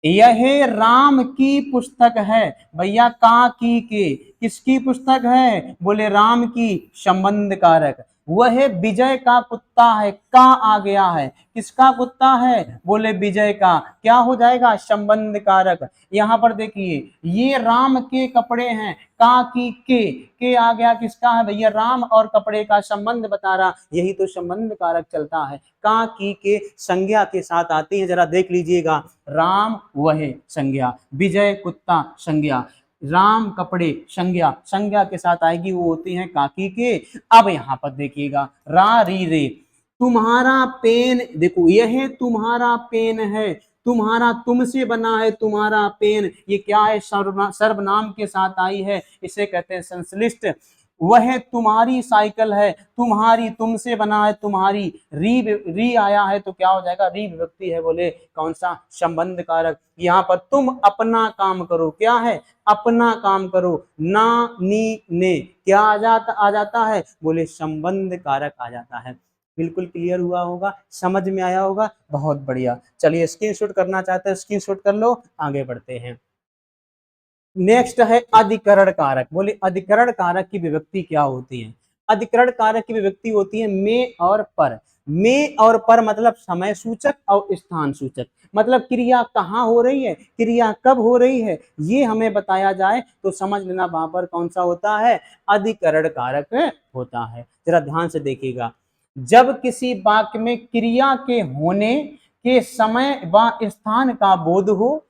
यह राम की पुस्तक है। भैया का की के किसकी पुस्तक है? बोले राम की, संबंध कारक। वह विजय का कुत्ता है, का आ गया है, किसका कुत्ता है? बोले विजय का, क्या हो जाएगा? संबंध कारक। यहां पर देखिए, ये राम के कपड़े हैं, का की के आ गया, किसका है भैया? राम और कपड़े का संबंध बता रहा, यही तो संबंध कारक चलता है। का की के संज्ञा के साथ आती है, जरा देख लीजिएगा। राम वह संज्ञा, विजय कुत्ता संज्ञा, राम कपड़े संज्ञा, संज्ञा के साथ आएगी, वो होती है काकी के। अब यहां पर देखिएगा, रा री रे। तुम्हारा पेन, देखो यह तुम्हारा पेन है, तुम्हारा तुमसे बना है, तुम्हारा पेन, ये क्या है? सर्वनाम के साथ आई है, इसे कहते हैं संश्लिष्ट। वह तुम्हारी साइकिल है, तुम्हारी तुमसे बना है, तुम्हारी री आया है तो क्या हो जाएगा? री विभक्ति है, बोले कौन सा? संबंध कारक। यहाँ पर तुम अपना काम करो, क्या है? अपना काम करो। ना नी ने क्या आ जाता है? बोले संबंध कारक आ जाता है। बिल्कुल क्लियर हुआ होगा, समझ में आया होगा, बहुत बढ़िया। चलिए स्क्रीनशॉट करना चाहते हैं स्क्रीनशॉट कर लो, आगे बढ़ते हैं। नेक्स्ट है अधिकरण कारक। बोले अधिकरण कारक की विभक्ति क्या होती है? अधिकरण कारक की विभक्ति होती है में और पर। में और पर मतलब समय सूचक और स्थान सूचक। मतलब क्रिया कहाँ हो रही है, क्रिया कब हो रही है, ये हमें बताया जाए तो समझ लेना वहां पर कौन सा होता है, अधिकरण कारक होता है। जरा ध्यान से देखिएगा, जब किसी वाक्य में क्रिया के होने के समय व स्थान का बोध हो,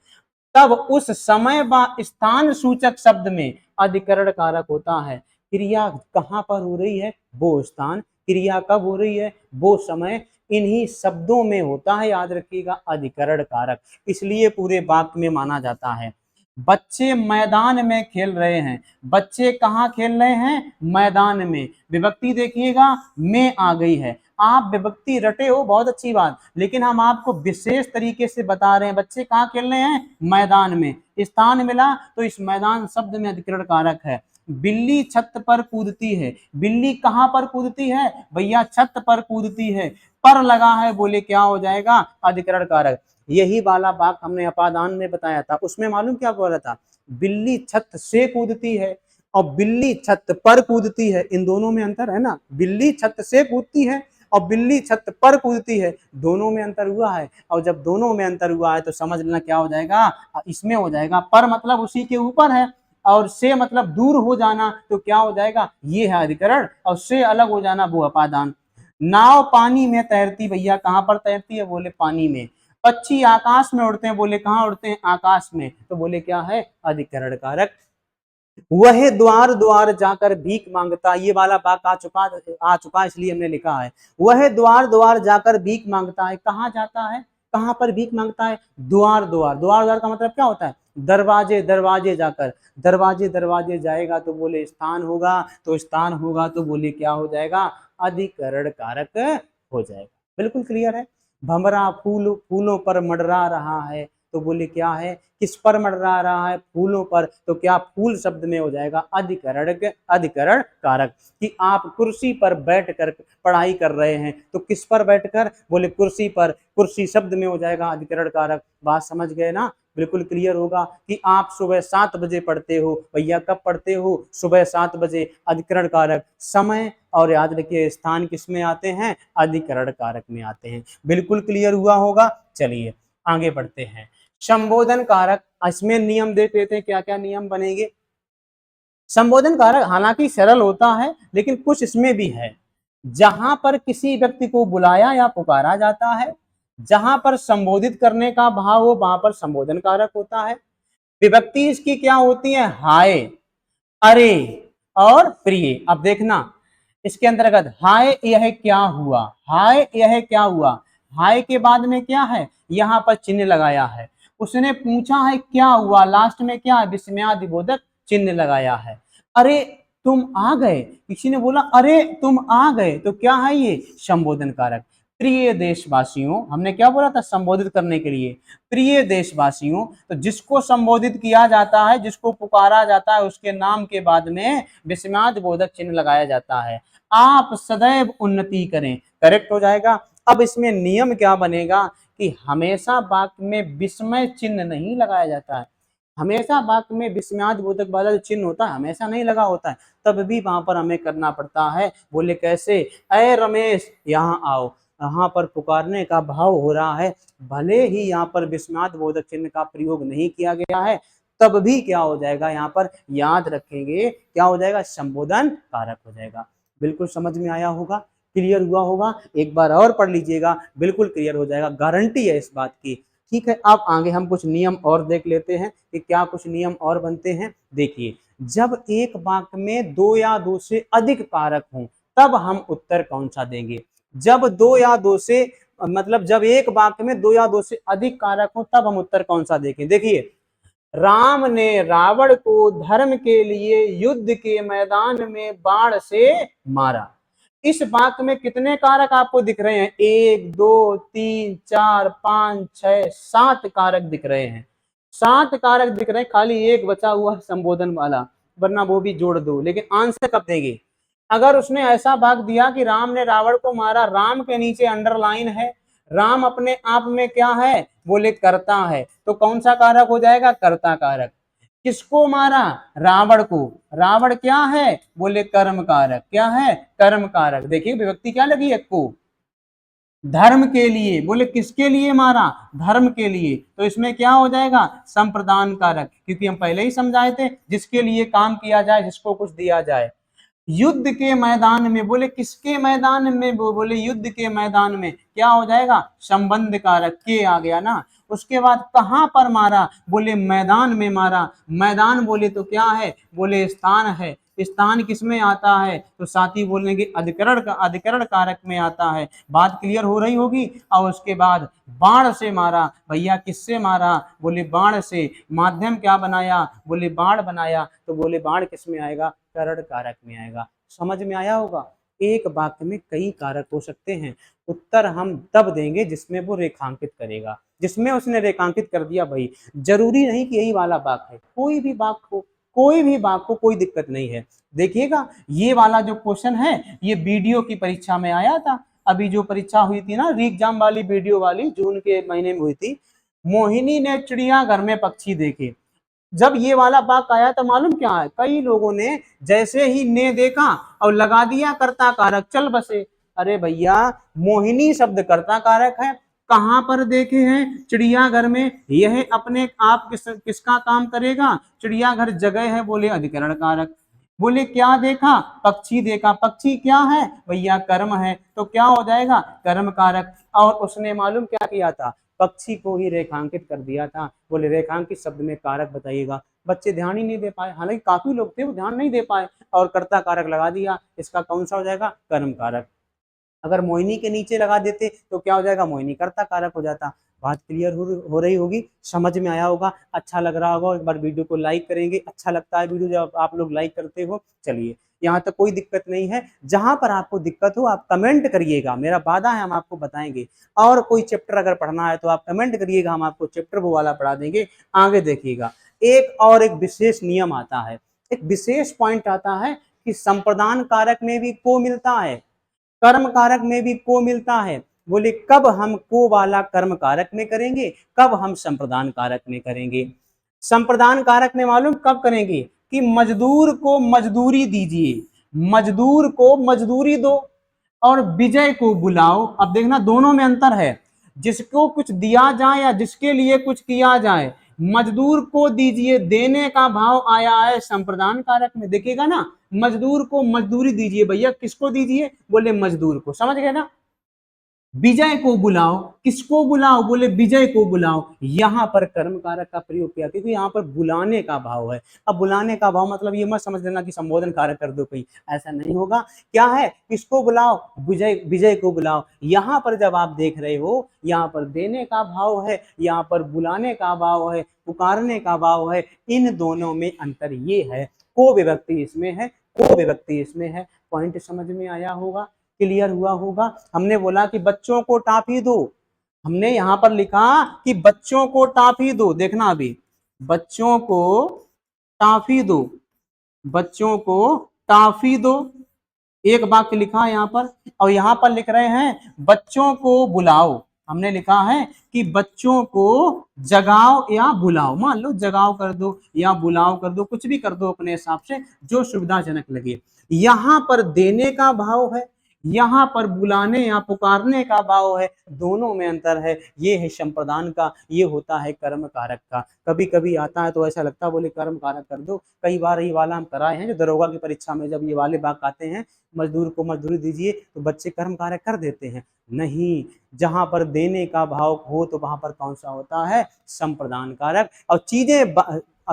तब उस समय व स्थान सूचक शब्द में अधिकरण कारक होता है। क्रिया कहाँ पर हो रही है, वो स्थान, क्रिया कब हो रही है, वो समय, इन्हीं शब्दों में होता है, याद रखिएगा, अधिकरण कारक। इसलिए पूरे वाक्य में माना जाता है। बच्चे मैदान में खेल रहे हैं, बच्चे कहाँ खेल रहे हैं, मैदान में। विभक्ति देखिएगा, में आ गई है। आप विभक्ति रटे हो, बहुत अच्छी बात, लेकिन हम आपको विशेष तरीके से बता रहे हैं बच्चे कहाँ खेल रहे हैं, मैदान में। स्थान मिला तो इस मैदान शब्द में अधिकरण कारक है। बिल्ली छत पर कूदती है, बिल्ली कहाँ पर कूदती है भैया, छत पर कूदती है। पर लगा है, बोले क्या हो जाएगा, अधिकरण कारक। यही वाला वाक्य हमने अपादान में बताया था, उसमें मालूम क्या बोला था, बिल्ली छत से कूदती है और बिल्ली छत पर कूदती है, इन दोनों में अंतर है ना। बिल्ली छत से कूदती है और बिल्ली छत पर कूदती है, दोनों में अंतर हुआ है। और जब दोनों में अंतर हुआ है तो समझ लेना क्या हो जाएगा, इसमें हो जाएगा पर मतलब उसी के ऊपर है, और से मतलब दूर हो जाना, तो क्या हो जाएगा, ये है अधिकरण, और से अलग हो जाना वो अपादान। नाव पानी में तैरती, भैया कहाँ पर तैरती है, बोले पानी में। पक्षी आकाश में उड़ते हैं, बोले कहाँ उड़ते हैं, आकाश में, तो बोले क्या है, अधिकरण कारक। वह द्वार द्वार जाकर भीख मांगता, ये वाला वाक्य आ चुका इसलिए हमने लिखा है। वह द्वार द्वार जाकर भीख मांगता है, कहाँ जाता है, कहाँ पर भीख मांगता है, द्वार द्वार। द्वार द्वार का मतलब क्या होता है, दरवाजे दरवाजे जाकर। दरवाजे दरवाजे जाएगा तो बोले स्थान होगा, तो स्थान होगा तो बोले क्या हो जाएगा, अधिकरण कारक हो जाएगा। बिल्कुल क्लियर है। भंवरा फूल फूलों पर मंडरा रहा है, तो बोले क्या है, किस पर मंडरा रहा है, फूलों पर, तो क्या फूल शब्द में हो जाएगा अधिकरण कारक। कि आप कुर्सी पर बैठकर पढ़ाई कर रहे हैं, तो किस पर बैठकर, बोले कुर्सी पर, कुर्सी शब्द में हो जाएगा अधिकरण कारक। बात समझ गए ना, बिल्कुल क्लियर होगा। कि आप सुबह 7 बजे पढ़ते हो, भैया कब पढ़ते हो, सुबह 7 बजे, अधिकरण कारक। समय और याद रखिए स्थान किस में आते हैं, अधिकरण कारक में आते हैं। बिल्कुल क्लियर हुआ होगा। चलिए आगे बढ़ते हैं। संबोधन कारक, इसमें नियम देख लेते हैं क्या क्या नियम बनेंगे। संबोधन कारक हालांकि सरल होता है, लेकिन कुछ इसमें भी है। जहां पर किसी व्यक्ति को बुलाया या पुकारा जाता है, जहां पर संबोधित करने का भाव हो, वहां पर संबोधन कारक होता है। विभक्ति इसकी क्या होती है, हाय, अरे और प्रिय। अब देखना, इसके अंतर्गत हाय यह क्या हुआ, हाय यह क्या हुआ, हाय के बाद में क्या है, यहां पर चिन्ह लगाया है। उसने पूछा है क्या हुआ, लास्ट में क्या है, विस्मयादिबोधक चिन्ह लगाया है। अरे तुम आ गए, किसी ने बोला अरे तुम आ गए, तो क्या है ये, संबोधन कारक। प्रिय देशवासियों, हमने क्या बोला था संबोधित करने के लिए, प्रिय देशवासियों। तो जिसको संबोधित किया जाता है, जिसको पुकारा जाता है, उसके नाम के बाद में विस्मयादिबोधक चिन्ह लगाया जाता है। आप सदैव उन्नति करें, करेक्ट हो जाएगा। अब इसमें नियम क्या बनेगा, कि हमेशा वाक्य में विस्मय चिन्ह नहीं लगाया जाता है। हमेशा वाक्य में विस्मयादिबोधक वाला जो चिन्ह होता है, हमेशा नहीं लगा होता है, तब भी वहां पर हमें करना पड़ता है। बोले कैसे, अय रमेश यहाँ आओ, यहाँ पर पुकारने का भाव हो रहा है, भले ही यहाँ पर विस्मयादिबोधक चिन्ह का प्रयोग नहीं किया गया है, तब भी क्या हो जाएगा, यहाँ पर याद रखेंगे क्या हो जाएगा, संबोधन कारक हो जाएगा। बिल्कुल समझ में आया होगा, क्लियर हुआ होगा। एक बार और पढ़ लीजिएगा, बिल्कुल क्लियर हो जाएगा, गारंटी है इस बात की। ठीक है, अब आगे हम कुछ नियम और देख लेते हैं कि क्या कुछ नियम और बनते हैं। देखिए, जब एक वाक्य में दो या दो से अधिक कारक हों, तब हम उत्तर कौन सा देंगे। जब दो या दो से मतलब जब एक वाक्य में दो या दो से अधिक कारक हो, तब हम उत्तर कौन सा देखें। देखिए, राम ने रावण को धर्म के लिए युद्ध के मैदान में बाण से मारा। इस वाक्य में कितने कारक आपको दिख रहे हैं, 1 2 3 4 5 6 7 कारक दिख रहे हैं। 7 कारक दिख रहे हैं, खाली एक बचा हुआ संबोधन वाला, वरना वो भी जोड़ दो। लेकिन आंसर कब देंगे, अगर उसने ऐसा वाक्य दिया कि राम ने रावण को मारा, राम के नीचे अंडरलाइन है, राम अपने आप में क्या है, बोले करता है, तो कौन सा कारक हो जाएगा, कर्ता कारक। किसको मारा? रावण को। रावण क्या है? बोले कर्म कारक। क्या है? कर्म कारक। देखिए विभक्ति क्या लगी एक को, धर्म के लिए। बोले किसके लिए मारा? धर्म के लिए। तो इसमें क्या हो जाएगा? संप्रदान कारक, क्योंकि हम पहले ही समझाए थे जिसके लिए काम किया जाए, जिसको कुछ दिया जाए। युद्ध के मैदान में। बोले किसके मैदान में? बोले युद्ध के मैदान में। क्या हो जाएगा? संबंध कारक, के आ गया ना। उसके बाद कहां पर मारा? बोले मैदान में मारा। मैदान बोले तो क्या है? बोले स्थान है। स्थान किसमें आता है? तो साथी बोलेंगे अधिकरण कारक में आता है। बात क्लियर हो रही होगी। और उसके बाद बाण से मारा। भैया किससे मारा? बोले बाण से। माध्यम क्या बनाया? बोले बाण बनाया। तो बोले बाण किस में आएगा? करण कारक में आएगा। समझ में आया होगा। एक वाक्य में कई कारक हो सकते हैं। उत्तर हम तब देंगे जिसमें वो रेखांकित करेगा, जिसमें उसने रेखांकित कर दिया। भाई जरूरी नहीं कि यही वाला वाक्य है, कोई भी वाक्य हो, कोई भी वाक्य हो, कोई दिक्कत नहीं है। देखिएगा ये वाला जो क्वेश्चन है ये वीडियो की परीक्षा में आया था। अभी जो परीक्षा हुई थी ना री एग्जाम वाली, वीडियो वाली, जून के महीने में हुई थी। मोहिनी ने चिड़ियाघर में पक्षी देखे। जब ये वाला वाक्य आया तो मालूम क्या है? कई लोगों ने जैसे ही ने देखा और लगा दिया कर्ता कारक, चल बसे। अरे भैया मोहिनी शब्द कर्ता कारक है। कहां पर देखे हैं? चिड़ियाघर में। यह अपने आप किसका काम करेगा? चिड़ियाघर जगह है, बोले अधिकरण कारक। बोले क्या देखा? पक्षी देखा। पक्षी क्या है? भैया कर्म है, तो क्या हो जाएगा? कर्म कारक। और उसने मालूम क्या किया था? पक्षी को ही रेखांकित कर दिया था। बोले रेखांकित शब्द में कारक बताइएगा। बच्चे ध्यान ही नहीं दे पाए, हालांकि काफी लोग थे वो ध्यान नहीं दे पाए और कर्ता कारक लगा दिया। इसका कौन सा हो जाएगा? कर्म कारक। अगर मोहिनी के नीचे लगा देते तो क्या हो जाएगा? मोहिनी कर्ता कारक हो जाता। बात क्लियर हो रही होगी, समझ में आया होगा, अच्छा लग रहा होगा। एक बार वीडियो को लाइक करेंगे, अच्छा लगता है वीडियो जब आप लोग लाइक करते हो। चलिए यहाँ तक कोई दिक्कत नहीं है। जहां पर आपको दिक्कत हो आप कमेंट करिएगा, मेरा वादा है हम आपको बताएंगे। और कोई चैप्टर अगर पढ़ना है तो आप कमेंट करिएगा, हम आपको चैप्टर वो वाला पढ़ा देंगे। आगे देखिएगा, एक विशेष नियम आता है, एक विशेष पॉइंट आता है कि संप्रदान कारक में भी को मिलता है, कर्म कारक में भी को मिलता है। बोले कब हम को वाला कर्म कारक में करेंगे, कब हम संप्रदान कारक में करेंगे। संप्रदान कारक में मालूम कब करेंगे? कि मजदूर को मजदूरी दीजिए, मजदूर को मजदूरी दो और विजय को बुलाओ। अब देखना दोनों में अंतर है। जिसको कुछ दिया जाए या जिसके लिए कुछ किया जाए, मजदूर को दीजिए, देने का भाव आया है संप्रदान कारक में। देखिएगा ना, मजदूर को मजदूरी दीजिए। भैया किसको दीजिए? बोले मजदूर को। समझ गए ना। विजय को बुलाओ, किसको बुलाओ? बोले विजय को बुलाओ। यहां पर कर्म कारक का प्रयोग किया क्योंकि यहाँ पर बुलाने का भाव है। अब बुलाने का भाव मतलब ये मत समझ लेना कि संबोधन कारक कर दो कोई, ऐसा नहीं होगा। क्या है? किसको बुलाओ? विजय, विजय को बुलाओ। यहाँ पर जब आप देख रहे हो, यहाँ पर देने का भाव है, यहाँ पर बुलाने का भाव है, पुकारने का भाव है। इन दोनों में अंतर ये है। को विभक्ति इसमें है, को विभक्ति इसमें है। पॉइंट समझ में आया होगा, क्लियर हुआ होगा। हमने बोला कि बच्चों को टॉफी दो, हमने यहां पर लिखा कि बच्चों को टॉफी दो। देखना अभी, बच्चों को टॉफी दो, बच्चों को टॉफी दो, एक वाक्य लिखा है यहाँ पर। और यहाँ पर लिख रहे हैं बच्चों को बुलाओ। हमने लिखा है कि बच्चों को जगाओ या बुलाओ। मान लो जगाओ कर दो या बुलाओ कर दो, कुछ भी कर दो अपने हिसाब से जो सुविधाजनक लगे। यहाँ पर देने का भाव है, यहाँ पर बुलाने या पुकारने का भाव है। दोनों में अंतर है। ये है संप्रदान का, ये होता है कर्म कारक का। कभी कभी आता है तो ऐसा लगता है बोले कर्म कारक कर दो। कई बार ये वाला हम कराए हैं, जो दरोगा की परीक्षा में जब ये वाले वाक्य आते हैं, मजदूर को मजदूरी दीजिए, तो बच्चे कर्म कारक कर देते हैं। नहीं, जहां पर देने का भाव हो तो वहां पर कौन सा होता है? संप्रदान कारक। और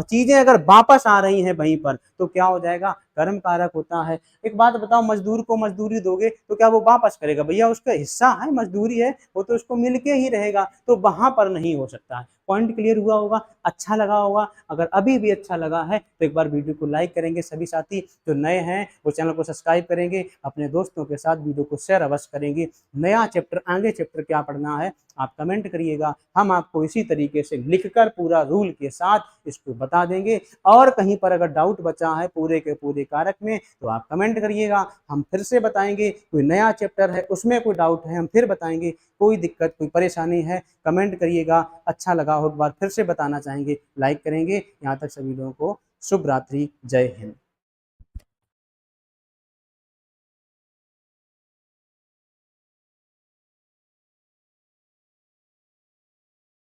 चीजें अगर वापस आ रही हैं वहीं पर तो क्या हो जाएगा? कर्म कारक होता है। एक बात बताओ, मजदूर को मजदूरी दोगे तो क्या वो वापस करेगा? भैया उसका हिस्सा है, मजदूरी है, वो तो उसको मिलके ही रहेगा, तो वहां पर नहीं हो सकता है। पॉइंट क्लियर हुआ होगा, अच्छा लगा होगा। अगर अभी भी अच्छा लगा है तो एक बार वीडियो को लाइक करेंगे। सभी साथी जो नए हैं वो चैनल को सब्सक्राइब करेंगे, अपने दोस्तों के साथ वीडियो को शेयर अवश्य करेंगे। नया चैप्टर, आगे चैप्टर क्या पढ़ना है आप कमेंट करिएगा, हम आपको इसी तरीके से लिखकर पूरा रूल के साथ इसको बता देंगे। और कहीं पर अगर डाउट बचा है पूरे के पूरे कारक में, तो आप कमेंट करिएगा, हम फिर से बताएंगे। कोई नया चैप्टर है उसमें कोई डाउट है हम फिर बताएंगे, कोई दिक्कत कोई परेशानी है कमेंट करिएगा, अच्छा लगा हो एक बार फिर से बताना चाहेंगे लाइक करेंगे। यहाँ तक सभी लोगों को शुभ रात्रि, जय हिंद।